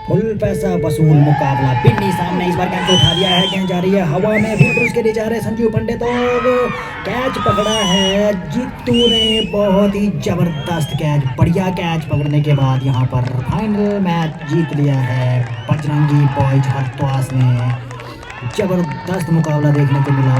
Full पैसा वसूल मुकाबला। पिन्नी सामने इस बार गेंद को उठा दिया है, गेंद जा रही है हवा में, फिर उसके लिए जा रहे संजू पंडित और कैच पकड़ा है जीतू ने। बहुत ही जबरदस्त कैच, बढ़िया कैच पकड़ने के बाद यहाँ पर फाइनल मैच जीत लिया है बजरंगी बॉयज हरद्वास ने। जबरदस्त मुकाबला देखने को मिला,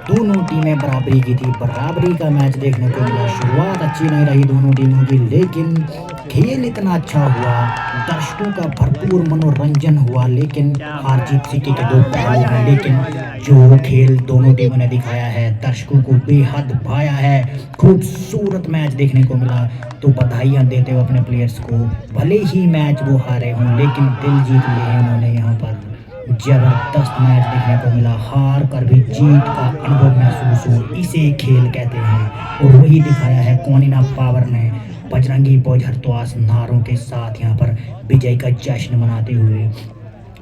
दोनों टीमें बराबरी की थी, बराबरी का मैच देखने को मिला। शुरुआत अच्छी नहीं रही दोनों टीमों की, लेकिन खेल इतना अच्छा हुआ, दर्शकों का भरपूर मनोरंजन हुआ। लेकिन हार जीत सिक्के के दो पहलू हैं, लेकिन जो खेल दोनों टीमों ने दिखाया है दर्शकों को बेहद भाया है। खूबसूरत मैच देखने को मिला, तो बधाइयाँ देते हुए अपने प्लेयर्स को, भले ही मैच वो हारे हों लेकिन दिल जीत लिए हैं उन्होंने। यहाँ पर जबरदस्त मैच देखने को मिला, हार कर भी जीत का अनुभव महसूस हो, इसे खेल कहते हैं। और वही दिखाया है कोनिना पावर ने। बजरंगी बॉयज हरद्वास नारों के साथ यहाँ पर विजय का जश्न मनाते हुए,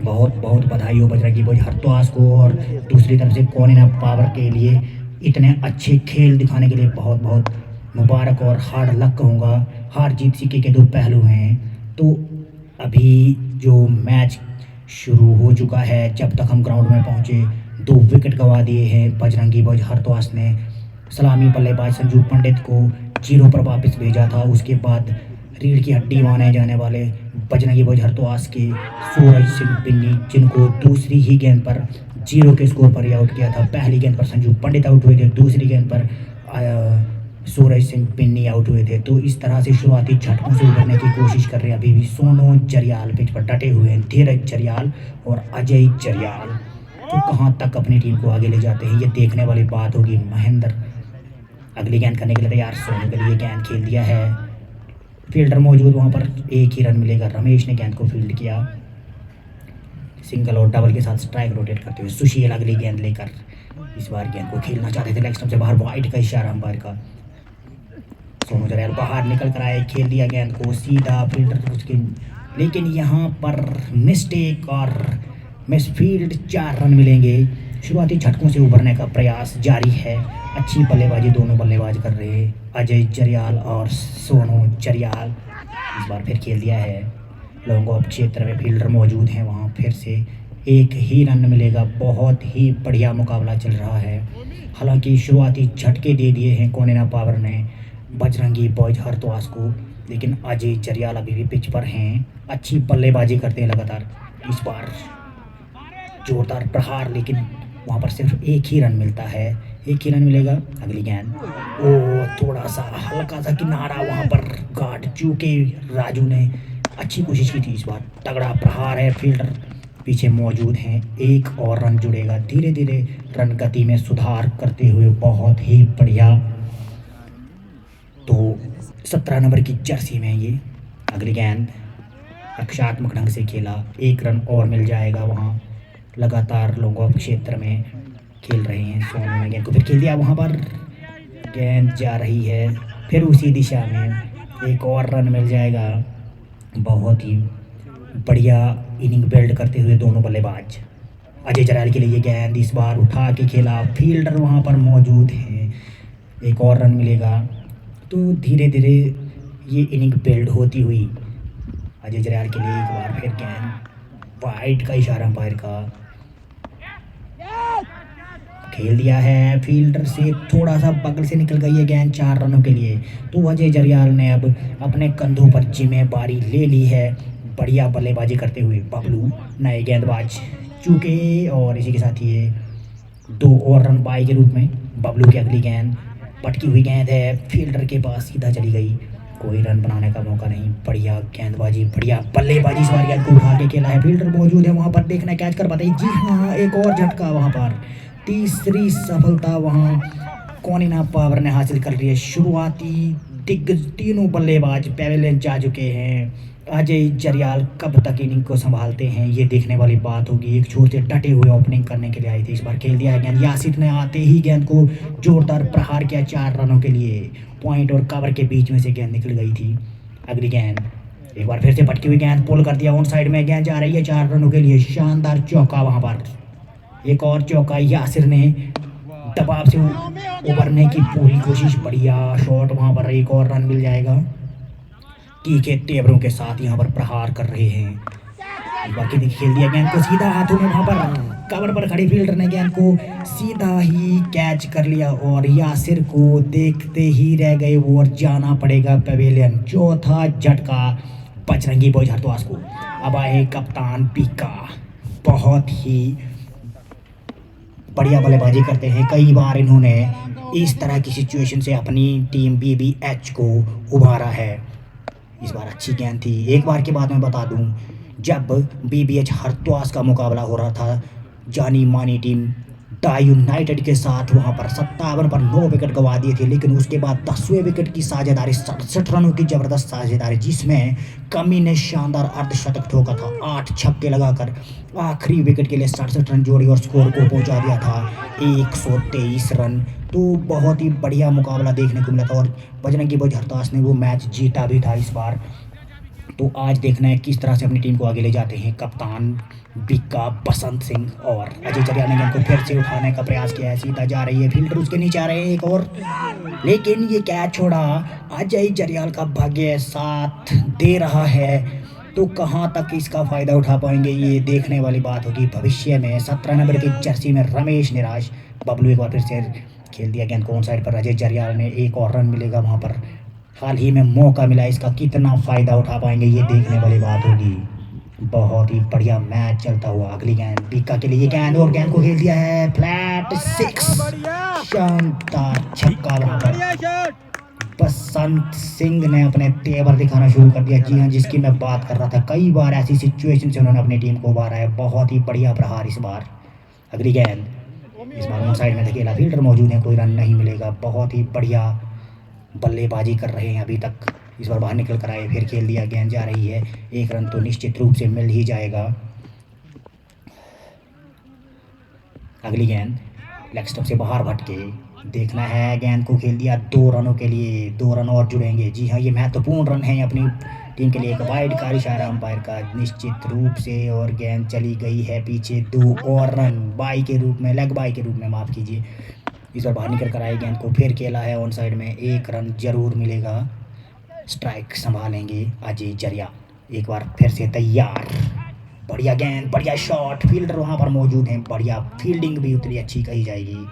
बहुत बहुत बधाई हो बजरंगी बॉयज हरद्वास को। और दूसरी तरफ से कोनिना पावर के लिए इतने अच्छे खेल दिखाने के लिए बहुत बहुत मुबारक और हार्ड लक कहूँगा। हार जीत सिक्के के दो पहलू हैं। तो अभी जो मैच शुरू हो चुका है, जब तक हम ग्राउंड में पहुंचे 2 विकेट गंवा दिए हैं बजरंगी बॉयज हरद्वास ने। सलामी बल्लेबाज संजू पंडित को 0 पर वापस भेजा था। उसके बाद रीढ़ की हड्डी माने जाने वाले बजरंगी बॉयज हरद्वास के सूरज सिंह पिन्नी, जिनको दूसरी ही गेंद पर 0 के स्कोर पर आउट किया था। पहली गेंद पर संजू पंडित आउट हुए थे, दूसरी गेंद पर सूरज सिंह पिन्नी आउट हुए थे। तो इस तरह से शुरुआती झटकों से उभरने की कोशिश कर रहे हैं अभी भी सोनू जरियाल, पिच पर डटे हुए हैं धीरज जरियाल और अजय जरियाल। तो कहां तक अपनी टीम को आगे ले जाते हैं, ये देखने वाली बात होगी। महेंद्र अगली गेंद करने के लिए तैयार, सोनू के लिए गेंद खेल दिया है, फील्डर मौजूद वहां पर, 1 ही रन मिलेगा। रमेश ने गेंद को फील्ड किया, सिंगल और डबल के साथ स्ट्राइक रोटेट करते हुए सुशील अगली गेंद लेकर इस बार गेंद को खेलना चाहते थे, लेग स्टंप से बाहर, वाइड का इशारा अंपायर का। सोनू जरियाल बाहर निकल कर आए, खेल दिया गेंद को सीधा फील्डर उसके, लेकिन यहाँ पर मिस्टेक और मिसफील्ड, 4 रन मिलेंगे। शुरुआती झटकों से उभरने का प्रयास जारी है, अच्छी बल्लेबाजी दोनों बल्लेबाज कर रहे हैं अजय जरियाल और सोनू जरियाल। इस बार फिर खेल दिया है, लॉन्ग ऑफ क्षेत्र में फील्डर मौजूद हैं, वहाँ फिर से 1 ही रन मिलेगा। बहुत ही बढ़िया मुकाबला चल रहा है। हालांकि शुरुआती झटके दे दिए हैं कोनिना पावर ने बजरंगी बॉयज हरद्वास को, लेकिन अजय जरियाल अभी भी पिच पर हैं, अच्छी बल्लेबाजी करते हैं लगातार। इस बार जोरदार प्रहार, लेकिन वहाँ पर सिर्फ 1 ही रन मिलता है, 1 ही रन मिलेगा। अगली गेंद, ओ थोड़ा सा हल्का सा किनारा वहाँ पर गार्ड, चूके राजू ने अच्छी कोशिश की थी। इस बार तगड़ा प्रहार है, फील्डर पीछे मौजूद हैं, 1 और रन जुड़ेगा। धीरे धीरे रन गति में सुधार करते हुए बहुत ही बढ़िया। तो 17 नंबर की जर्सी में ये अगली गेंद रक्षात्मक ढंग से खेला, 1 रन और मिल जाएगा। वहाँ लगातार लॉन्ग ऑफ क्षेत्र में खेल रहे हैं, सोनू ने गेंद को फिर खेल दिया, वहाँ पर गेंद जा रही है फिर उसी दिशा में, 1 और रन मिल जाएगा। बहुत ही बढ़िया इनिंग बिल्ड करते हुए दोनों बल्लेबाज। अजय जरियाल के लिए ये गेंद इस बार उठा के खेला, फील्डर वहाँ पर मौजूद है, 1 और रन मिलेगा। तो धीरे धीरे ये इनिंग बिल्ड होती हुई अजय जरियाल के लिए एक बार फिर गेंद, वाइड का इशारा अंपायर का, खेल दिया है, फील्डर से थोड़ा सा बगल से निकल गई है गेंद 4 रनों के लिए। तो अजय जरियाल ने अब अपने कंधों पर जिम्मेदारी ले ली है, बढ़िया बल्लेबाजी करते हुए बबलू नए गेंदबाज चूके, और इसी के साथ ये 2 और रन पाए के रूप में। बबलू की अगली गेंद पटकी हुई गेंद है, फील्डर के पास सीधा चली गई, कोई रन बनाने का मौका नहीं। बढ़िया गेंदबाजी, बढ़िया बल्लेबाजी, इस बार गेंद को उठा के खेला है, फील्डर मौजूद है वहाँ पर, देखना कैच कर पाते। जी हाँ, 1 और झटका वहाँ पर, तीसरी सफलता वहाँ कोनिना पावर ने हासिल कर ली है। शुरुआती दिग्गज तीनों बल्लेबाज पैवेलियन जा चुके हैं। अजय जरियाल कब तक इनिंग को संभालते हैं, ये देखने वाली बात होगी। एक छोर से डटे हुए ओपनिंग करने के लिए आए थे, इस बार खेल दिया है गेंद, यासिर ने आते ही गेंद को जोरदार प्रहार किया 4 रनों के लिए। पॉइंट और कवर के बीच में से गेंद निकल गई थी। अगली गेंद एक बार फिर से पटकी हुई गेंद, पुल कर दिया ऑन साइड में, गेंद जा रही है 4 रनों के लिए। शानदार चौका वहाँ पर, एक और चौका, यासिर ने दबाव से उभरने की पूरी कोशिश, बढ़िया शॉट वहाँ पर, 1 और रन मिल जाएगा। की के तेवरों के साथ यहाँ पर प्रहार कर रहे हैं एक बार खेल दिया गेंद को सीधा हाथों में, वहां पर कवर पर खड़े फील्डर ने गेंद को सीधा ही कैच कर लिया और यासिर को देखते ही रह गए वो और जाना पड़ेगा पवेलियन। चौथा झटका बजरंगी बॉयज हरद्वास को। अब आए कप्तान पीका, बहुत ही बढ़िया बल्लेबाजी करते हैं। कई बार इन्होंने इस तरह की सिचुएशन से अपनी टीम बीबीएच को उभारा है। इस बार अच्छी गेंद थी। एक बार की बात मैं बता दूं, जब बीबीएच हरद्वास का मुकाबला हो रहा था जानी मानी टीम दा यूनाइटेड के साथ, वहां पर 57 पर 9 विकेट गंवा दिए थे, लेकिन उसके बाद 10वें विकेट की साझेदारी 67 रनों की जबरदस्त साझेदारी, जिसमें कमी ने शानदार अर्धशतक ठोका था। 8 छक्के लगाकर आखिरी विकेट के लिए 67 रन जोड़ी और स्कोर को पहुंचा दिया था 123 रन। तो बहुत ही बढ़िया मुकाबला देखने को मिला था और बजरंगी बॉयज हरद्वास ने वो मैच जीता भी था इस बार। तो आज देखना है किस तरह से अपनी टीम को आगे ले जाते हैं कप्तान बिक्का, बसंत सिंह और अजय जरियाल ने गेंद को फिर से उठाने का प्रयास किया है। सीधा जा रही है, फील्डर उसके नीचे आ रहे हैं एक और, लेकिन ये कैच छोड़ा। अजय जरियाल का भाग्य साथ दे रहा है, तो कहाँ तक इसका फायदा उठा पाएंगे ये देखने वाली बात होगी भविष्य में। 17 नंबर की जर्सी में रमेश निराश, बबलू एक बार फिर से खेल दिया गेंद को ऑन साइड पर। अजय जरियाल ने एक और रन मिलेगा वहाँ पर, हाल ही में मौका मिला, इसका कितना फ़ायदा उठा पाएंगे ये देखने वाली बात होगी। बहुत ही बढ़िया मैच चलता हुआ। अगली गेंद बिक्का के लिए गेंद और गेंद को खेल दिया है फ्लैट 6, शानदार छक्का वहाँ पर। बसंत सिंह ने अपने तेवर दिखाना शुरू कर दिया। जी हाँ, जिसकी मैं बात कर रहा था, कई बार ऐसी सिचुएशन से उन्होंने अपनी टीम को उभारा है। बहुत ही बढ़िया प्रहार इस बार। अगली गेंद, इस बार ऑन साइड में धकेला, फील्डर मौजूद है, कोई रन नहीं मिलेगा। बहुत ही बढ़िया बल्लेबाजी कर रहे हैं अभी तक। इस बार बाहर निकल कर आए, फिर खेल दिया, गेंद जा रही है, एक रन तो निश्चित रूप से मिल ही जाएगा। अगली गेंद लेग स्टंप से बाहर भटके, देखना है, गेंद को खेल दिया 2 रनों के लिए, 2 रन और जुड़ेंगे। जी हाँ, ये महत्वपूर्ण रन है अपनी टीम के लिए। एक वाइड का इशारा अंपायर का निश्चित रूप से, और गेंद चली गई है पीछे। 2 और रन बाई के रूप में, लेग बाई के रूप में, माफ़ कीजिए। इस बार बाहर निकल कर आए, गेंद को फिर खेला है ऑन साइड में, 1 रन जरूर मिलेगा। स्ट्राइक संभालेंगे अजय जरिया, एक बार फिर से तैयार। बढ़िया गेंद, बढ़िया शॉट, फील्डर वहां पर मौजूद हैं, बढ़िया फील्डिंग भी उतनी अच्छी कही जाएगी।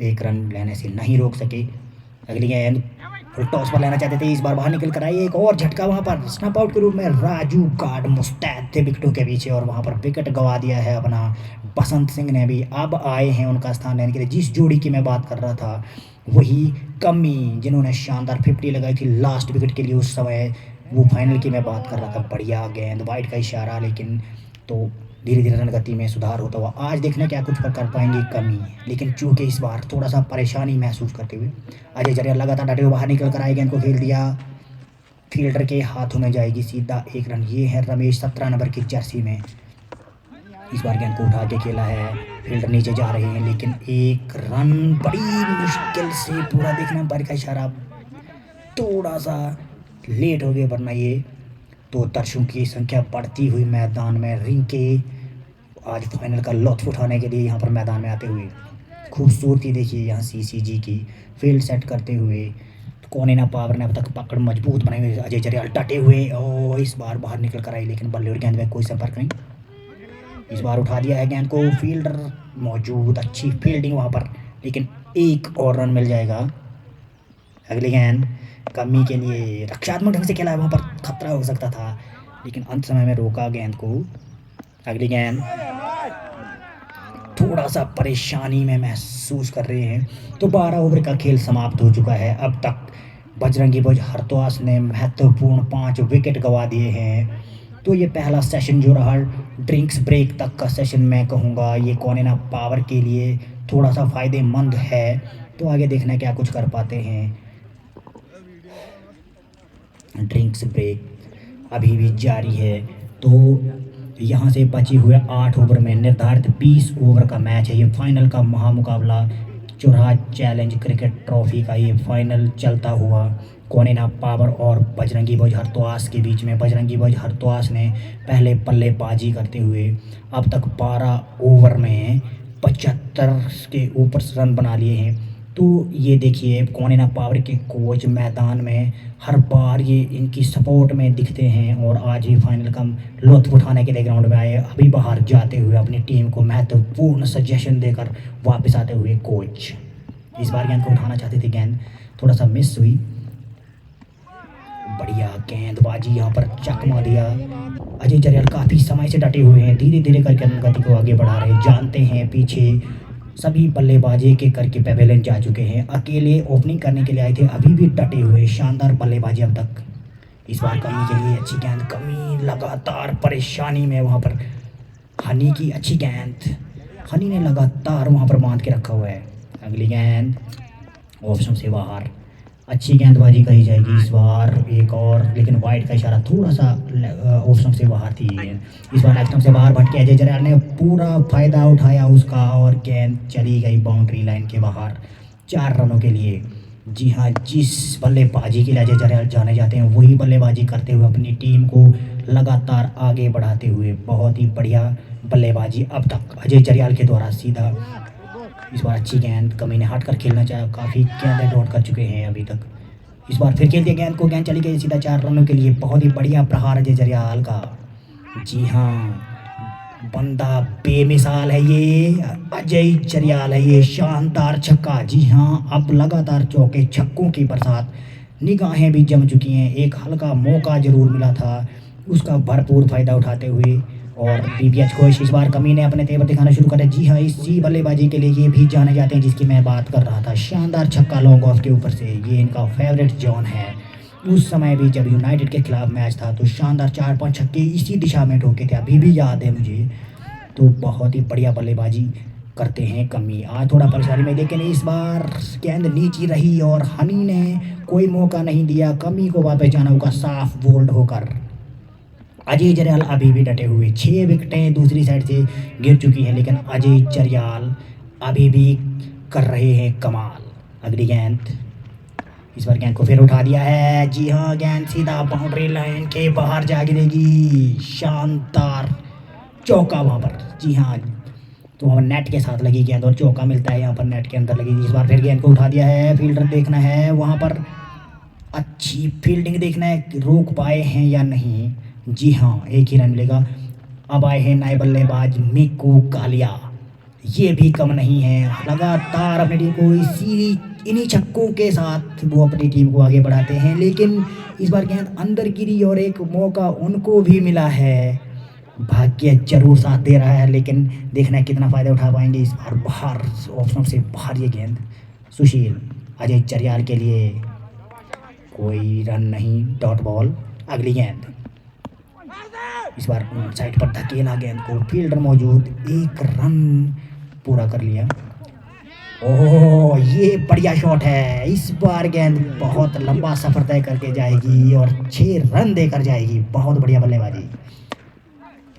1 रन लेने से नहीं रोक सके। अगली गेंद फुल टॉस पर लेना चाहते थे, इस बार बाहर निकल कर आए, एक और झटका वहां पर स्नप आउट के रूप में। राजू गार्ड मुस्तैद थे विकेटों के पीछे और वहां पर विकेट गंवा दिया है अपना बसंत सिंह ने भी। अब आए हैं उनका स्थान लेने के लिए। जिस जोड़ी की मैं बात कर रहा था वही कमी, जिन्होंने शानदार 50 लगाई थी लास्ट विकेट के लिए उस समय, वो फाइनल की मैं बात कर रहा था। बढ़िया गेंद, वाइड का इशारा, लेकिन तो धीरे धीरे रन गति में सुधार होता हुआ। आज देखना क्या कुछ कर पाएंगे कमी, लेकिन चूंकि इस बार थोड़ा सा परेशानी महसूस करते हुए अजय जरिया लगातार डटे हुए बाहर निकल कर आए, गेंद को खेल दिया, फील्डर के हाथों में जाएगी, सीधा 1 रन। ये है रमेश 17 नंबर की जर्सी में। इस बार गेंद को उठा के खेला है, फील्डर नीचे जा रहे हैं, लेकिन 1 रन बड़ी मुश्किल से पूरा। देखना अंपायर का इशारा थोड़ा सा लेट हो गया, वरना ये तो दर्शकों की संख्या बढ़ती हुई मैदान में, रिंग के आज फाइनल का लुत्फ उठाने के लिए यहाँ पर मैदान में आते हुए। खूबसूरती देखिए यहाँ सीसीजी की, फील्ड सेट करते हुए कोनेना पावर ने अब तक पकड़ मजबूत बनाई हुई। अजय जरियाल डटे हुए और इस बार बाहर निकल कर आई, लेकिन बल्ले और गेंद में कोई संपर्क नहीं। इस बार उठा दिया है गेंद को, फील्डर मौजूद, अच्छी फील्डिंग वहाँ पर, लेकिन 1 और रन मिल जाएगा। अगली गेंद कमी के लिए रक्षात्मक ढंग से खेला है, वहाँ पर खतरा हो सकता था, लेकिन अंत समय में रोका गेंद को। अगली गेंद थोड़ा सा परेशानी में महसूस कर रहे हैं। तो 12 ओवर का खेल समाप्त हो चुका है। अब तक बजरंगी बॉयज हरद्वास ने महत्वपूर्ण 5 विकेट गंवा दिए हैं। तो ये पहला सेशन जो रहा ड्रिंक्स ब्रेक तक का सेशन, मैं कहूँगा ये कोनेना पावर के लिए थोड़ा सा फ़ायदेमंद है। तो आगे देखना क्या कुछ कर पाते हैं। ड्रिंक्स ब्रेक अभी भी जारी है। तो यहाँ से बचे हुए 8 ओवर में निर्धारित 20 ओवर का मैच है। ये फाइनल का महामुकाबला, चौराहा चैलेंज क्रिकेट ट्रॉफी का ये फाइनल चलता हुआ कोनेना पावर और बजरंगी बॉयज हरद्वास के बीच में। बजरंगी बॉयज हरद्वास ने पहले बल्लेबाजी करते हुए अब तक 12 ओवर में 75 के ऊपर रन बना लिए हैं। तो ये देखिए कौन है ना पावर के कोच मैदान में हर बार ये इनकी सपोर्ट में दिखते हैं और आज ही फाइनल का लुत्फ़ उठाने के लिए ग्राउंड में आए। अभी बाहर जाते हुए अपनी टीम को महत्वपूर्ण सजेशन देकर वापस आते हुए कोच इस बार गेंद को उठाना चाहते थे, गेंद थोड़ा सा मिस हुई। बढ़िया गेंदबाजी यहाँ पर चकमा दिया। अजय जरयाल काफ़ी समय से डटे हुए हैं, धीरे धीरे करके अपनी गति को आगे बढ़ा रहे हैं। जानते हैं पीछे सभी बल्लेबाजी के करके पेवेलियन जा चुके हैं, अकेले ओपनिंग करने के लिए आए थे, अभी भी डटे हुए। शानदार बल्लेबाजी अब तक। इस बार कमी के लिए अच्छी गेंद, कमी लगातार परेशानी में वहाँ पर हनी की अच्छी गेंद, हनी ने लगातार वहाँ पर बांध के रखा हुआ है। अगली गेंद ऑप्शन से बाहर, अच्छी गेंदबाजी कही जाएगी इस बार एक और, लेकिन वाइड का इशारा थोड़ा सा ऑप्शन से बाहर थी। इस बार लेफ्ट से बाहर भटके अजय जरयाल ने पूरा फ़ायदा उठाया उसका और गेंद चली गई बाउंड्री लाइन के बाहर 4 रनों के लिए। जी हाँ, जिस बल्लेबाजी के लिए अजय जरयाल जाने जाते हैं वही बल्लेबाजी करते हुए अपनी टीम को लगातार आगे बढ़ाते हुए बहुत ही बढ़िया बल्लेबाजी अब तक अजय जरयाल के द्वारा। सीधा इस बार अच्छी गेंद, कमी ने हट कर खेलना चाहा, काफ़ी गेंदें डॉट कर चुके हैं अभी तक। इस बार फिर खेल दिया गेंद को, गेंद चली गई सीधा 4 रनों के लिए। बहुत ही बढ़िया प्रहार अजय जरयाल का। जी हाँ, बंदा बेमिसाल है ये, अजय जरयाल है ये, शानदार छक्का। जी हाँ, अब लगातार चौके छक्कों की बरसात, निगाहें भी जम चुकी हैं। एक हल्का मौका जरूर मिला था, उसका भरपूर फ़ायदा उठाते हुए और बीबीएच खुश। इस बार कमी ने अपने तेवर दिखाना शुरू कर दिया। जी हाँ, इसी बल्लेबाजी के लिए ये भी जाने जाते हैं जिसकी मैं बात कर रहा था। शानदार छक्का लॉन्ग ऑफ के ऊपर से, ये इनका फेवरेट जोन है। उस समय भी जब यूनाइटेड के खिलाफ मैच था तो शानदार 4-5 छक्के इसी दिशा में ठोके थे, अभी भी याद है मुझे। तो बहुत ही बढ़िया बल्लेबाजी करते हैं कमी। आज थोड़ा परेशानी में, लेकिन इस बार गेंद नीची रही और हनी ने कोई मौका नहीं दिया कमी को वापस जाना होगा साफ बोल्ड होकर। अजय जरयाल अभी भी डटे हुए, 6 विकेटें दूसरी साइड से गिर चुकी हैं, लेकिन अजय जरयाल अभी भी कर रहे हैं कमाल। अगली गेंद, इस बार गेंद को फिर उठा दिया है। जी हाँ, गेंद सीधा बाउंड्री लाइन के बाहर जा गिरेगी। शानदार चौका वहाँ पर। जी हाँ, तो वहाँ नेट के साथ लगी गेंद और चौका मिलता है यहाँ पर नेट के अंदर लगी। इस बार फिर गेंद को उठा दिया है, फील्डर देखना है वहाँ पर, अच्छी फील्डिंग देखना है रोक पाए हैं या नहीं। जी हाँ, एक ही रन मिलेगा। अब आए हैं नए बल्लेबाज मिकू कालिया, ये भी कम नहीं है, लगातार अपनी टीम को इन्हीं छक्कों के साथ वो अपनी टीम को आगे बढ़ाते हैं। लेकिन इस बार गेंद अंदर गिरी और एक मौका उनको भी मिला है। भाग्य जरूर साथ दे रहा है, लेकिन देखना है कितना फ़ायदा उठा पाएंगे। इस बार बाहर ऑप्शन से बाहर ये गेंद, सुशील अजय जरयाल के लिए कोई रन नहीं, डॉट बॉल। अगली गेंद, इस बार साइड पर धकेला गेंद को, फील्डर मौजूद, 1 रन पूरा कर लिया। ओह, ये बढ़िया शॉट है। इस बार गेंद बहुत लंबा सफर तय करके जाएगी और 6 रन देकर जाएगी। बहुत बढ़िया बल्लेबाजी।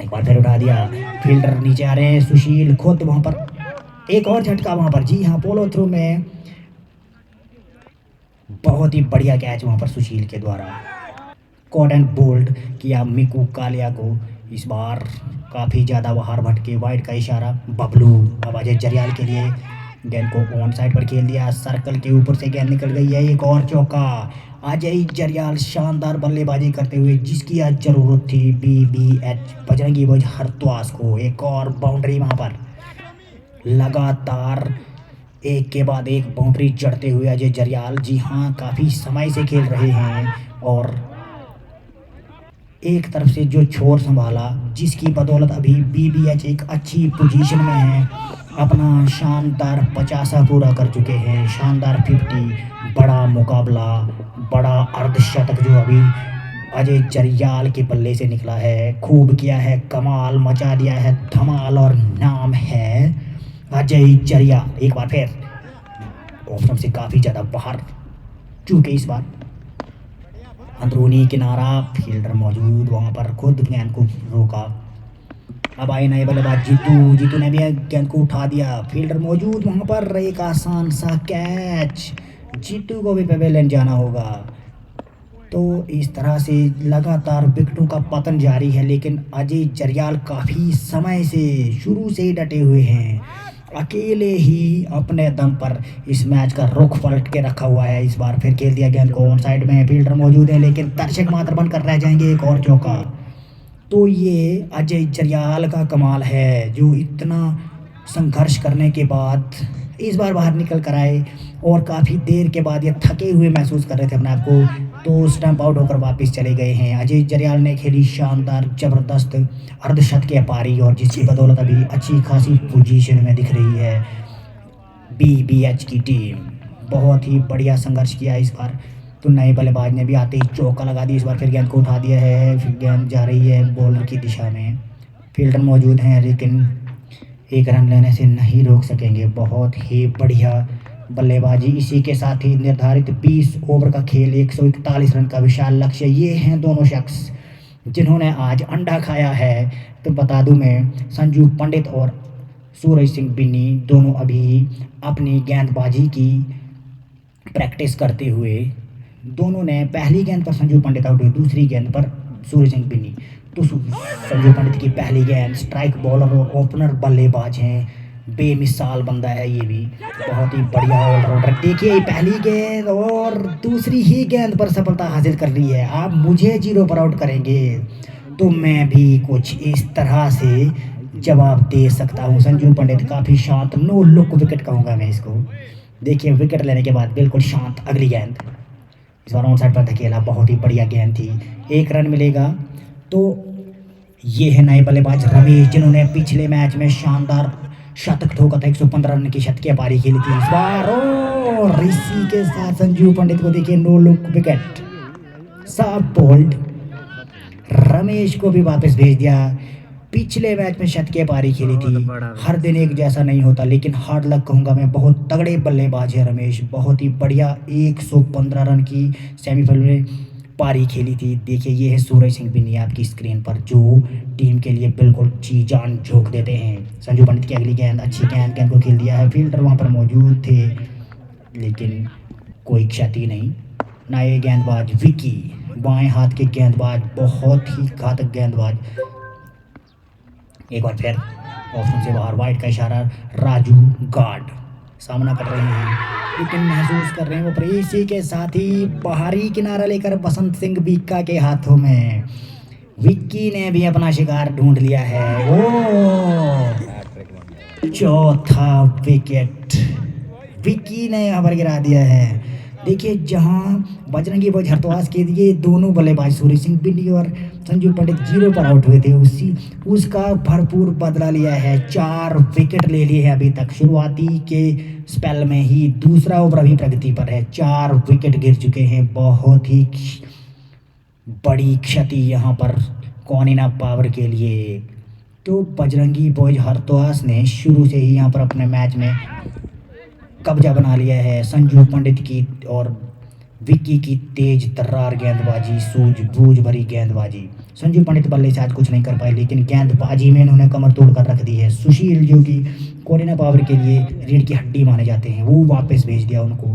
एक बार फिर उठा दिया, फील्डर नीचे आ रहे हैं, सुशील खुद वहां पर एक और झटका वहां पर। जी हाँ, पोलो थ्रू में बहुत ही बढ़िया कैच वहां पर सुशील के द्वारा। कॉट एंड बोल्ड किया मिकू कालिया को। इस बार काफ़ी ज़्यादा बाहर भटके, वाइड का इशारा, बबलू। अब अजय जरयाल के लिए गेंद को ऑन साइड पर खेल दिया, सर्कल के ऊपर से गेंद निकल गई है। एक और चौका। अजय जरयाल शानदार बल्लेबाजी करते हुए जिसकी आज ज़रूरत थी बीबीएच बजरंगी बोझ हरद्वास को। एक और बाउंड्री वहाँ पर, लगातार एक के बाद एक बाउंड्री जड़ते हुए अजय जरयाल। जी हाँ, काफ़ी समय से खेल रहे हैं और एक तरफ से जो छोर संभाला जिसकी बदौलत अभी बीबीएच एक अच्छी पोजीशन में है, अपना शानदार 50 पूरा कर चुके हैं। शानदार 50, बड़ा मुकाबला, बड़ा अर्धशतक जो अभी अजय जरयाल के बल्ले से निकला है। खूब किया है, कमाल मचा दिया है, धमाल, और नाम है अजय जरयाल। एक बार फिर ऑप्शन से काफ़ी ज़्यादा बाहर चूके, इस बार अंदरूनी किनारा, फील्डर मौजूद वहाँ पर, खुद गेंद को रोका। अब आए नए बल्लेबाज जीतू। जीतू ने भी गेंद को उठा दिया, फील्डर मौजूद वहाँ पर, एक आसान सा कैच। जीतू को भी पेवेलियन जाना होगा। तो इस तरह से लगातार विकेटों का पतन जारी है, लेकिन अजय जरयाल काफ़ी समय से शुरू से ही डटे हुए हैं अकेले ही अपने दम पर इस मैच का रुख पलट के रखा हुआ है। इस बार फिर खेल दिया गेंद को, ऑन साइड में फील्डर मौजूद है लेकिन दर्शक मात्र बनकर रह जाएंगे एक और चौका। तो ये अजय जरियाल का कमाल है जो इतना संघर्ष करने के बाद इस बार बाहर निकल कर आए और काफ़ी देर के बाद ये थके हुए महसूस कर रहे थे अपने आप को, तो स्टंप आउट होकर वापस चले गए हैं। अजय जरियाल ने खेली शानदार ज़बरदस्त अर्धशतक के पारी और जिसकी बदौलत अभी अच्छी खासी पोजीशन में दिख रही है बीबीएच की टीम। बहुत ही बढ़िया संघर्ष किया इस बार, तो नए बल्लेबाज ने भी आते ही चौका लगा दी। इस बार फिर गेंद को उठा दिया है, फिर गेंद जा रही है बॉलर की दिशा में, फील्डर मौजूद हैं लेकिन एक रन लेने से नहीं रोक सकेंगे। बहुत ही बढ़िया बल्लेबाजी। इसी के साथ ही निर्धारित 20 ओवर का खेल 141 रन का विशाल लक्ष्य। ये हैं दोनों शख्स जिन्होंने आज अंडा खाया है। तो बता दूं मैं, संजू पंडित और सूरज सिंह बिन्नी दोनों अभी अपनी गेंदबाजी की प्रैक्टिस करते हुए, दोनों ने पहली गेंद पर संजू पंडित आउट हुए, दूसरी गेंद पर सूरज सिंह बिन्नी। तो संजू पंडित की पहली गेंद, स्ट्राइक बॉलर और ओपनर बल्लेबाज हैं, बेमिसाल बंदा है ये भी, बहुत ही बढ़िया ऑलराउंडर। देखिए पहली गेंद और दूसरी ही गेंद पर सफलता हासिल कर ली है। आप मुझे 0 पर आउट करेंगे तो मैं भी कुछ इस तरह से जवाब दे सकता हूँ। संजू पंडित काफ़ी शांत, नो लुक विकेट कहूँगा मैं इसको। देखिए विकेट लेने के बाद बिल्कुल शांत। अगली गेंद इस बार ऑन साइड पर धकेला, बहुत ही बढ़िया गेंद थी, 1 रन मिलेगा। तो ये है नए बल्लेबाज रमेश जिन्होंने पिछले मैच में शानदार शतक ठोका था, 115 रन की शतकीय पारी खेली थी इस बार। और इसी के साथ संजू पंडित को देखिए नो लुक विकेट, साफ बोल्ड। रमेश को भी वापस भेज दिया। पिछले मैच में शतकीय पारी खेली थी। हर दिन एक जैसा नहीं होता लेकिन हार्ड लक कहूँगा मैं, बहुत तगड़े बल्लेबाज है रमेश, बहुत ही बढ़िया 115 रन की सेमीफाइनल में पारी खेली थी। देखिए ये है सूरज सिंह बिन्नी आपकी स्क्रीन पर जो टीम के लिए बिल्कुल जी जान झोंक देते हैं। संजू पंडित की अगली गेंद, अच्छी गेंद को खेल दिया है, फील्डर वहाँ पर मौजूद थे लेकिन कोई क्षति नहीं। नए गेंदबाज विकी, बाएं हाथ के गेंदबाज, बहुत ही घातक गेंदबाज। एक बार फिर ऑप्शन से बाहर, वाइड का इशारा, राजू गार्ड सामना कर रहे हैं लेकिन महसूस कर रहे हैं वो पर। इसी के साथ ही बाहरी किनारा लेकर बसंत सिंह बीका के हाथों में, विक्की ने भी अपना शिकार ढूंढ लिया है। ओ चौथा विकेट विक्की ने यहाँ पर गिरा दिया है। देखिए जहां बजरंगी बोझ हरद्वास के ये दोनों बल्लेबाज सूरज सिंह बिन्नी और संजू पंडित 0 पर आउट हुए थे, उसका भरपूर बदला लिया है। 4 विकेट ले लिए हैं अभी तक। शुरुआती के स्पेल में ही दूसरा ओवर अभी प्रगति पर है, 4 विकेट गिर चुके हैं। बहुत ही बड़ी क्षति यहाँ पर कौनिना पावर के लिए। तो बजरंगी बॉयज हरद्वास ने शुरू से ही यहाँ पर अपने मैच में कब्जा बना लिया है। संजू पंडित की और विक्की की तेज तर्रार गेंदबाजी, सूझबूझ भरी गेंदबाजी। संजू पंडित बल्ले से आज कुछ नहीं कर पाए लेकिन गेंदबाजी में इन्होंने कमर तोड़ कर रख दी है। सुशील जो कि कोरिना पावर के लिए रीढ़ की हड्डी माने जाते हैं, वो वापस भेज दिया उनको।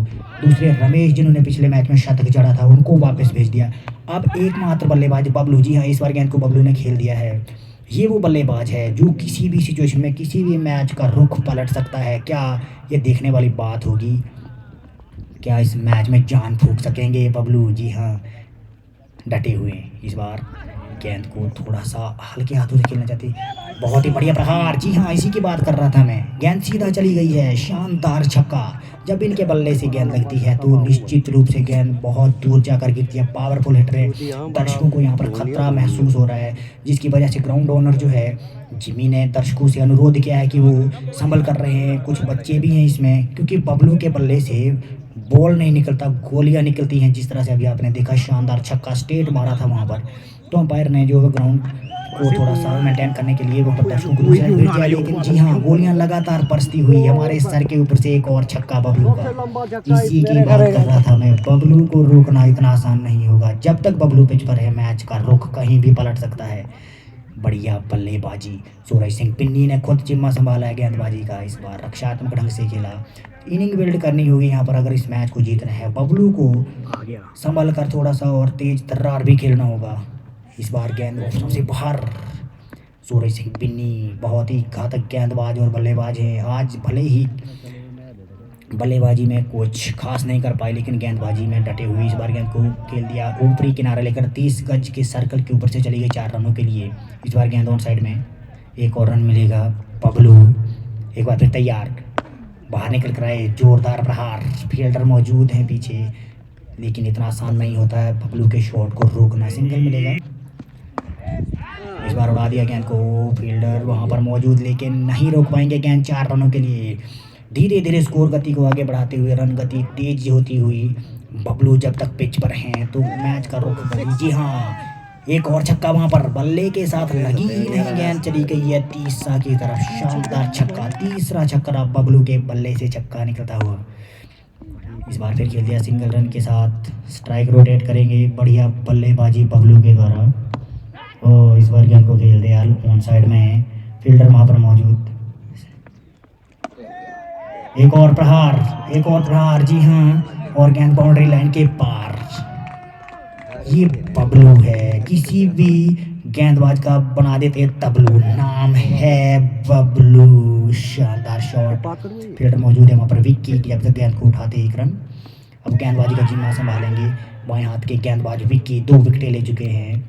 दूसरे रमेश जिन्होंने पिछले मैच में शतक जड़ा था, उनको वापस भेज दिया। अब एकमात्र बल्लेबाज बबलू, जी हाँ इस बार गेंद को बबलू ने खेल दिया है। ये वो बल्लेबाज है जो किसी भी सिचुएशन में किसी भी मैच का रुख पलट सकता है। क्या ये देखने वाली बात होगी, क्या इस मैच में जान फूंक सकेंगे बबलू? जी हाँ डटे हुए इस बार गेंद को थोड़ा सा हल्के हाथों से खेलना चाहते। बहुत ही बढ़िया प्रहार, जी हाँ इसी की बात कर रहा था मैं। गेंद सीधा चली गई है, शानदार छक्का। जब इनके बल्ले से गेंद लगती है तो निश्चित रूप से गेंद बहुत दूर जाकर गिरती है। पावरफुल हिटर है, दर्शकों को यहाँ पर खतरा महसूस हो रहा है जिसकी वजह से ग्राउंड ओनर जो है जिमी ने दर्शकों से अनुरोध किया है कि वो संभल कर रहे हैं। कुछ बच्चे भी हैं इसमें क्योंकि बबलू के बल्ले से बॉल नहीं निकलता, गोलियां निकलती हैं। जिस तरह से अभी आपने देखा शानदार छक्का स्ट्रेट मारा था वहाँ पर, तो अंपायर ने जो ग्राउंड को थोड़ा सा मेंटेन करने के लिए वहाँ पर दर्शकों को दूसरा भेज दिया। लेकिन जी हाँ गोलियां लगातार बरसती हुई हमारे सर के ऊपर से एक और छक्का बबलू का। इसी की बात कर रहा था मैं, बबलू को रोकना इतना आसान नहीं होगा। जब तक बबलू पिच पर है मैच का रुख कहीं भी पलट सकता है। बढ़िया बल्लेबाजी, सूरज सिंह बिन्नी ने खुद जिम्मा संभाला है गेंदबाजी का। इस बार रक्षात्मक ढंग से खेला। इनिंग बिल्ड करनी होगी यहाँ पर अगर इस मैच को जीतना है। बबलू को संभाल कर थोड़ा सा और तेज तर्रार भी खेलना होगा। इस बार गेंद ऑप्शन से बाहर, सूरज सिंह बिन्नी बहुत ही घातक गेंदबाज और बल्लेबाज हैं। आज भले ही बल्लेबाजी में कुछ खास नहीं कर पाए, लेकिन गेंदबाजी में डटे हुए इस बार गेंद को खेल दिया ऊपरी किनारे लेकर 30 गज के सर्कल के ऊपर से चली गई 4 रनों के लिए। इस बार गेंद ऑन साइड में, एक और रन मिलेगा। बबलू एक बार फिर तैयार, बाहर निकल कर आए, जोरदार प्रहार, फील्डर मौजूद हैं पीछे, लेकिन इतना आसान नहीं होता है बबलू के शॉट को रोकना। सिंगल मिलेगा। इस बार उड़ा दिया गेंद को, फील्डर वहां पर मौजूद लेकिन नहीं रोक पाएंगे गेंद 4 रनों के लिए। धीरे धीरे स्कोर गति को आगे बढ़ाते हुए रन गति तेज होती हुई बबलू जब तक पिच पर हैं तो मैच का रुख करें। जी हाँ, एक और छक्का वहां पर बल्ले के साथ लगी ही नहीं, गेंद चली गई है तीसरा की तरफ। शानदार छक्का, तीसरा छक्का बबलू के बल्ले से छक्का निकलता हुआ। इस बार फिर खेल दिया सिंगल रन के साथ, स्ट्राइक रोटेट करेंगे। बढ़िया बल्लेबाजी बबलू के द्वारा। और इस बार गेंद को खेल दिया ऑन साइड में, फील्डर वहां पर मौजूद। एक और प्रहार, एक और प्रहार, जी हाँ, और गेंद बाउंड्री लाइन के पार। ये बबलू है, किसी भी गेंदबाज का बना देते हैं तबलू। नाम है बबलू। शानदार शॉट, फील्डर मौजूद है वहाँ पर। विक्की जब तक गेंद को उठाते 1 रन। अब गेंदबाजी का जिम्मा संभालेंगे बाएं हाथ के गेंदबाज विक्की, 2 विकेटें ले चुके हैं।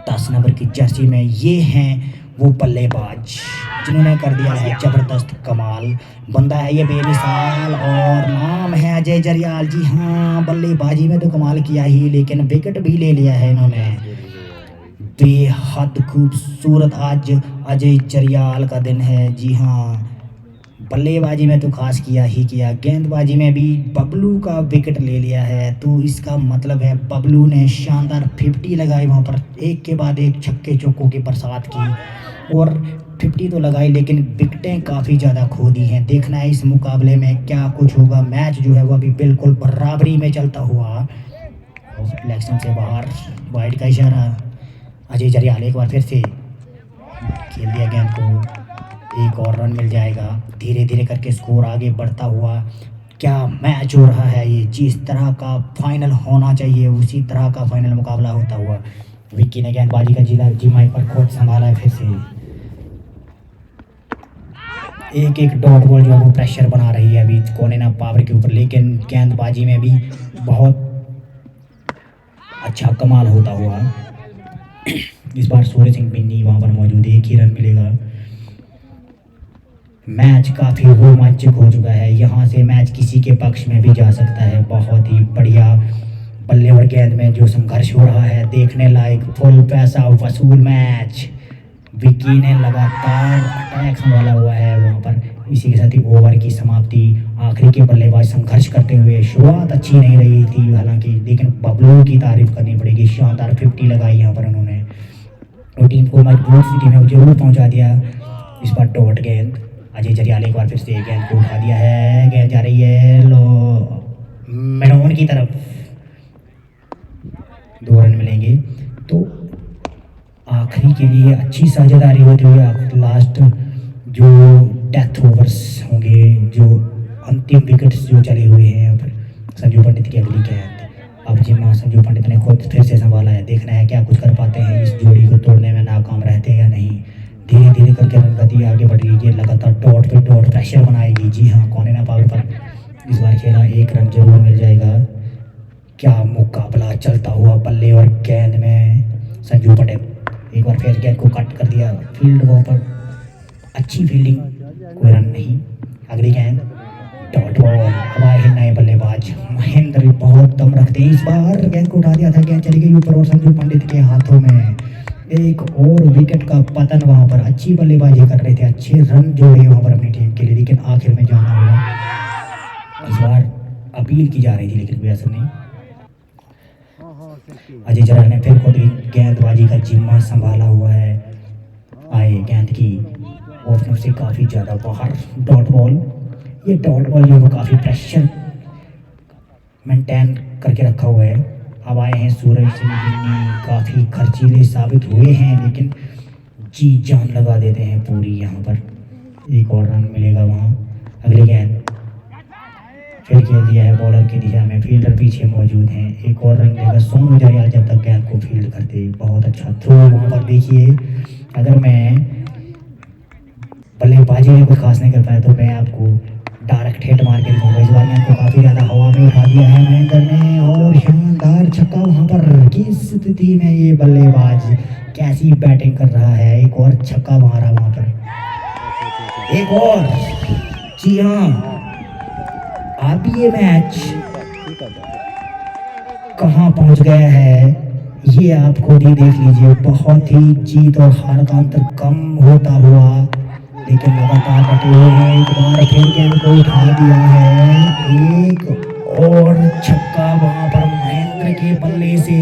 10 नंबर की जर्सी में ये हैं वो बल्लेबाज जिन्होंने कर दिया है जबरदस्त कमाल। बंदा है ये बेमिसाल और नाम है अजय जरियाल। जी हाँ, बल्लेबाजी में तो कमाल किया ही, लेकिन विकेट भी ले लिया है इन्होंने। बेहद खूबसूरत आज अजय जरियाल का दिन है। जी हाँ, बल्लेबाजी में तो खास किया ही किया, गेंदबाजी में भी बबलू का विकेट ले लिया है। तो इसका मतलब है बबलू ने शानदार 50 लगाई वहाँ पर, एक के बाद एक छक्के चौकों की बरसात की। और 50 तो लगाई लेकिन विकेटें काफ़ी ज़्यादा खो दी हैं। देखना है इस मुकाबले में क्या कुछ होगा। मैच जो है वो अभी बिल्कुल बराबरी में चलता हुआ। इलेक्शन से बाहर, वाइड का इशारा। अजय जरियाल एक बार फिर से खेल दिया गेंद को, एक और रन मिल जाएगा। धीरे धीरे करके स्कोर आगे बढ़ता हुआ। क्या मैच हो रहा है ये, जिस तरह का फाइनल होना चाहिए उसी तरह का फाइनल मुकाबला होता हुआ। विक्की ने गेंदबाजी का जिम्मा पर खुद संभाला है। फिर से एक एक डॉट बॉल जो है वो प्रेशर बना रही है अभी कोने ना पावर के ऊपर, लेकिन गेंदबाजी में भी बहुत अच्छा कमाल होता हुआ। इस बार सूरज सिंह बिन्नी वहाँ पर मौजूद, 1 ही रन मिलेगा। मैच काफ़ी रोमांचक हो चुका है, यहाँ से मैच किसी के पक्ष में भी जा सकता है। बहुत ही बढ़िया बल्ले और गेंद में जो संघर्ष हो रहा है, देखने लायक, फुल पैसा वसूल मैच। विक्की ने लगातार अटैक संभाला हुआ है वहाँ पर। इसी के साथ ही ओवर की समाप्ति, आखिरी के बल्लेबाज संघर्ष करते हुए। शुरुआत अच्छी नहीं रही थी हालांकि, लेकिन बबलू की तारीफ करनी पड़ेगी, शानदार 50 लगाई यहाँ पर उन्होंने और टीम को मजबूत स्थिति में जरूर पहुँचा दिया। इस बार डॉट गेंद, अजय जरियाल एक बार फिर से गेंद को उठा दिया है, गेंद जा रही है मैदान की तरफ। 2 रन मिलेंगे तो आखिरी के लिए अच्छी साझेदारी होती हुई लास्ट जो डेथ ओवर्स होंगे, जो अंतिम विकेट्स जो चले हुए हैं यहाँ पर। संजू पंडित की अगली गेंद, अब जिम्मा संजू पंडित ने खुद फिर से संभाला है। देखना है क्या कुछ कर पाते हैं, इस जोड़ी को तोड़ने में नाकाम रहते हैं या नहीं। धीरे धीरे करके रन गति आगे बढ़ रही है, लगातार डॉट पे डॉट प्रेशर बनाएगी। जी हाँ, कोने ना पावर पर इस बार खेला, 1 रन जरूर मिल जाएगा। क्या मुकाबला चलता हुआ बल्ले और गेंद में। संजू पंडित एक बार फिर गेंद को कट कर दिया, फील्ड वहाँ पर अच्छी फील्डिंग, कोई रन नहीं। अगली गेंद डॉट बॉल। अब आए हैं नए बल्लेबाज महेंद्र, बहुत दम रखते हैं। इस बार गेंद को उठा दिया था, गेंद चली गई ऊपर और संजू पंडित के हाथों में। एक और विकेट का पतन वहाँ पर। अच्छी बल्लेबाजी कर रहे थे, अच्छे रन जोड़े वहाँ पर अपनी टीम के लिए, लेकिन आखिर में जाना हुआ। इस बार अपील की जा रही थी लेकिन कोई असर नहीं। अजय जरियाल ने फिर खुद गेंदबाजी का जिम्मा संभाला हुआ है। आए गेंद की ऑफ से काफ़ी ज़्यादा बाहर, डॉट बॉल। ये डॉट बॉल जो वो काफ़ी प्रेशर मेंटेन करके रखा हुआ है। अब आए हैं सूरज सिंह बिन्नी, काफ़ी खर्चीले साबित हुए हैं लेकिन जी जान लगा देते हैं पूरी यहाँ पर। 1 और रन मिलेगा वहाँ। अगली गेंद फिर खेल दिया है बॉलर की दिशा में, फील्डर पीछे मौजूद हैं। एक और रन लेगा सोनू जरियाल जब तक गेंद को फील्ड करते। बहुत अच्छा थ्रो वहाँ पर देखिए। अगर मैं बल्लेबाजी में कुछ खास नहीं कर पाया तो मैं आपको डायरेक्ट हिट मार के दिखाऊंगा। इस बार गेंद को काफ़ी ज़्यादा हवा में उठा दिया है महेंद्र ने और शानदार छक्का वहाँ पर। किस स्थिति में ये बल्लेबाज कैसी बैटिंग कर रहा है। एक और छक्का मारा वहाँ पर, एक और। जी हाँ, अब ये मैच कहाँ पहुंच गया है ये आप खुद ही देख लीजिए। बहुत ही जीत और हार का अंतर कम होता हुआ, लेकिन लगातार डटे हुए हैं। एक बार फिर गेंद को उठा दिया है, एक और छक्का वहां पर महेंद्र के बल्ले से।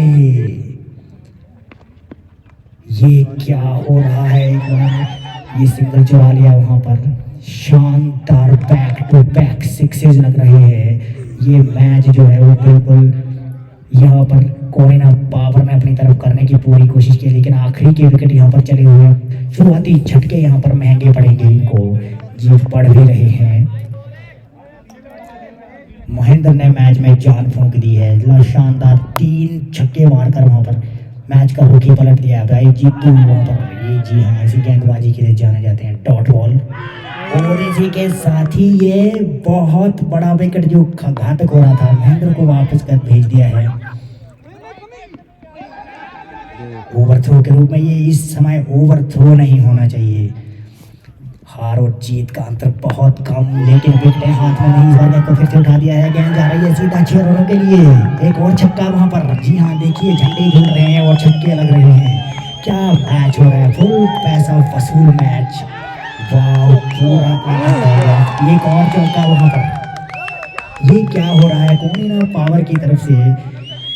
ये क्या हो रहा है। एक बार ये सिंगल चुरा लिया वहां पर। शानदार बैक टू बैक सिक्सेज लग रहे हैं। ये मैच जो है वो बिल्कुल यहाँ पर कोयना पावर ने अपनी तरफ करने की पूरी कोशिश की, लेकिन आखिरी के विकेट यहाँ पर चले हुए हैं। शुरुआती झटके यहाँ पर महंगे पड़ेंगे इनको, जीत पड़ भी रहे हैं। महेंद्र ने मैच में जान फूंक दी है। शानदार 3 छक्के मारकर वहां पर मैच का रुख ही पलट दिया भाई। जीतू वहां पर, ये जी हाँ, इसी गेंदबाजी के लिए जाने जाते हैं, डॉट बॉल। और इसी के साथ ही ये बहुत बड़ा विकेट जो घातक हो रहा था महेंद्र को वापस कर भेज दिया है ओवर थ्रो के रूप में। ये इस समय ओवर थ्रो नहीं होना चाहिए। हार और जीत का अंतर बहुत कम, लेकिन विकेट हाथ में नहीं। इस बार को फिर से उठा दिया है। गेंद जा रही है सीधा 6 रनों के लिए। एक और छक्का वहां पर। जी हाँ, देखिए झंडे झूल रहे हैं और छक्के लग रहे हैं। क्या मैच हो रहा है, फुल पैसा वसूल मैच। वाह, पूरा एक और चौका वहां पर। ये क्या हो रहा है, कोयना पावर की तरफ से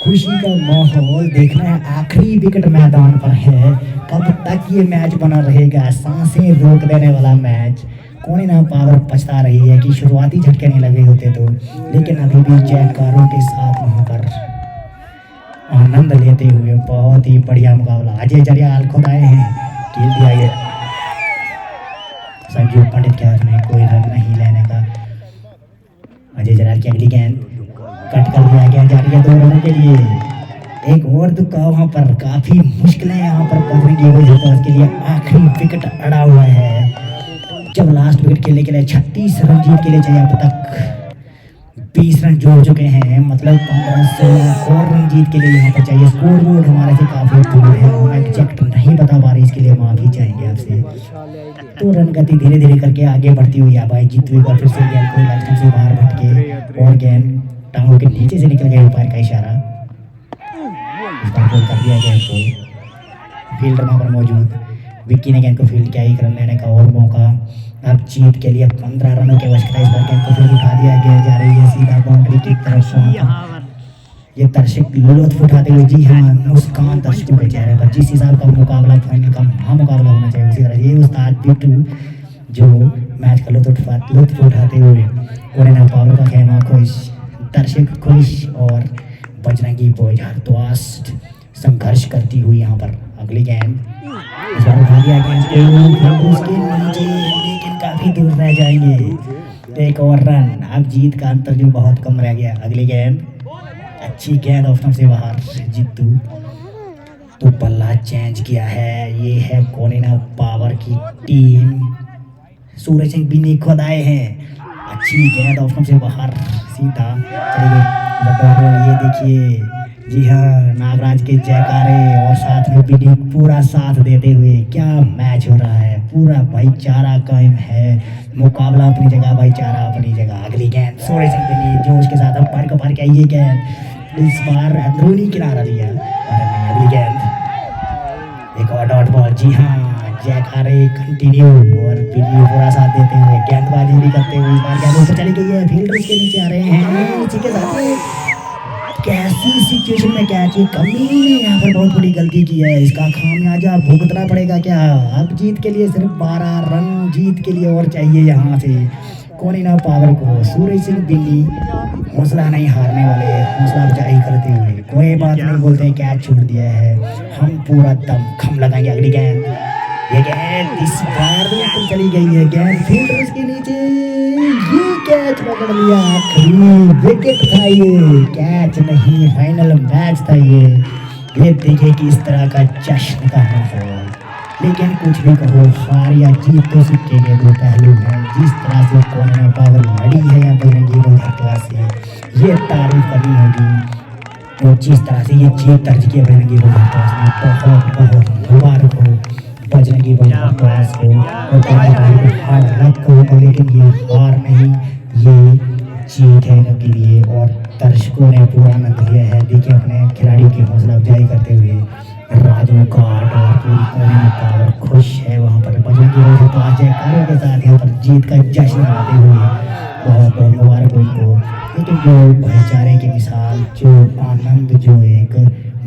खुशी का माहौल देखना है। आखिरी विकेट मैदान पर है, कब तक ये मैच बना रहेगा। सांसें रोक देने वाला मैच। कोयना पावर पछता रही है कि शुरुआती झटके नहीं लगे होते तो, लेकिन अभी भी जयकारों के साथ वहां पर आनंद लेते हुए बहुत ही बढ़िया मुकाबला। अजय जरियाल खुद आए हैं, खेल दिया ये। संजू पंडित के हाथ में कोई रन नहीं लेने का। अजय जरियाल की अगली गेंद कट कर दिया गया, जा रही है 2 रनों के लिए। एक और दुक्का वहां पर। काफी मुश्किलें यहाँ पर पकड़ी की हुई है उसके लिए। आखिरी विकेट अड़ा हुआ है। जब लास्ट विकेट खेलने के लिए 36 रन जीत के लिए चाहिए, अब तक 20 रन जोड़ चुके हैं, मतलब 15-16 और रन जीत के लिए यहाँ पर चाहिए। स्कोर बोर्ड हमारे से काफी दूर है, हम एग्जैक्ट नहीं बता पा रहे, इसके लिए माफी चाहेंगे आपसे। तो रन गति धीरे धीरे करके आगे बढ़ती हुई है भाई। जीतू एक बार फिर से गेंद को लास्ट से बाहर भटके और गेंद टांगों के नीचे से निकल गया, ऊपर का इशारा। इस बार गोल कर दिया गेंद को। फील्डर वहां पर मौजूद, विक्की ने गेंद को फील्ड किया। 1 रन लेने का और मौका। अब जीत के लिए 15 रनों की आवश्यकता। इस बार गेंद को फिर उठा दिया, गेंद जा रही है सीधा बाउंड्री की तरफ से। ये दर्शक लुत्फ उठाते हुए, जी हाँ, मुस्कान दर्शकों के चेहरे पर। जिस हिसाब का मुकाबला फाइनल का मुकाबला होना चाहिए, उसी तरह ये उस्ताद बिट्टू जो मैच का लुत्फ उठाते हुए। कोयना पावर का खेमा खुश, दर्शक खुश और बजरंगी बॉयज हरद्वास संघर्ष करती हुई यहाँ पर। अगली गेंद इस बार उठा दिया गेंद को उसके नीचे, लेकिन काफी दूर रह जाएंगे। एक और रन। अब जीत का अंतर जो बहुत कम रह गया। अगली गेंद अच्छी गेंद ऑफ स्टंप से बाहर। जीतू तो बल्ला चेंज किया है। ये है कोयना पावर की टीम। सूरज सिंह भी खुद आए हैं। अच्छी गेंद ऑफ स्टंप से बाहर सीधा चलिए। ये देखिए, जी हाँ, नागराज के जयकारे और साथ में भी पूरा साथ देते हुए। क्या मैच हो रहा है, पूरा भाईचारा कायम है। मुकाबला अपनी जगह, भाईचारा अपनी जगह। अगली गेंद सूरज सिंह बिन्नी जोश के साथ अंपायर को पार किया। ये गेंद इस बार अंदरूनी किनारा दिया। अगली गेंद एक और डॉट बॉल। जी हाँ, जयकारे कंटिन्यू और बिन्नी पूरा साथ देते हुए, गेंदबाजी भी करते हुए। इस बार गेंद ऊपर चली गई है, फील्डर इसके नीचे आ रहे हैं। इसी के साथ कैसी सिचुएशन में कैच की कमी ने यहाँ पर बहुत बड़ी गलती की है। इसका खामियाजा भुगतना पड़ेगा क्या। अब जीत के लिए सिर्फ 12 रन जीत के लिए और चाहिए यहाँ से कोयना पावर को। सूरज सिंह बिन्नी हौसला नहीं हारने वाले, हौसला अफजाई करते हुए। कोई बात नहीं बोलते हैं, कैच छोड़ दिया है, हम पूरा दम खम लगाएंगे। अगली गेंद, ये गेंद इस बार भी चली गई है। गेंद फील्डर के नीचे। ये कैच पकड़ लिया, आखिरी विकेट था ये, कैच नहीं फाइनल मैच था ये देखिए कि इस तरह का जश्न का माहौल। लेकिन कुछ भी कहो, हार या जीत तो सिक्के के दो पहलू हैं। जिस तरह से कोरोना पावर लड़ी है या बजरंगी बलहट्टा से, ये तारीफ करनी होगी। और जिस तरह से ये जीत दर्ज की है बजरंगी बलहट्टा ने, बहुत बहुत मुबारक हो बजरंगी बलहट्टा को और हार्ड लक हो। लेकिन ये हार नहीं, ये जीत है इनके लिए और दर्शकों ने पूरा आनंद लिया है। देखिए अपने खिलाड़ी की हौसला अफजाई करते हुए राजू घाट और पूरी कोरोना पावर खुश है वहाँ पर बजरंगी बलहट्टा जयकारों के साथ यहाँ पर जीत का जश्न मनाते हुए। बहुत बहुत मुबारक हो इनको। लेकिन जो भाईचारे की मिसाल, जो आनंद, जो एक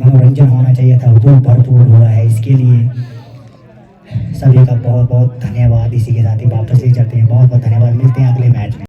मनोरंजन होना चाहिए था, वो भरपूर हुआ है। इसके लिए सभी का बहुत बहुत धन्यवाद। इसी के साथ ही वापस ले चलते हैं। बहुत बहुत धन्यवाद। मिलते हैं अगले मैच में।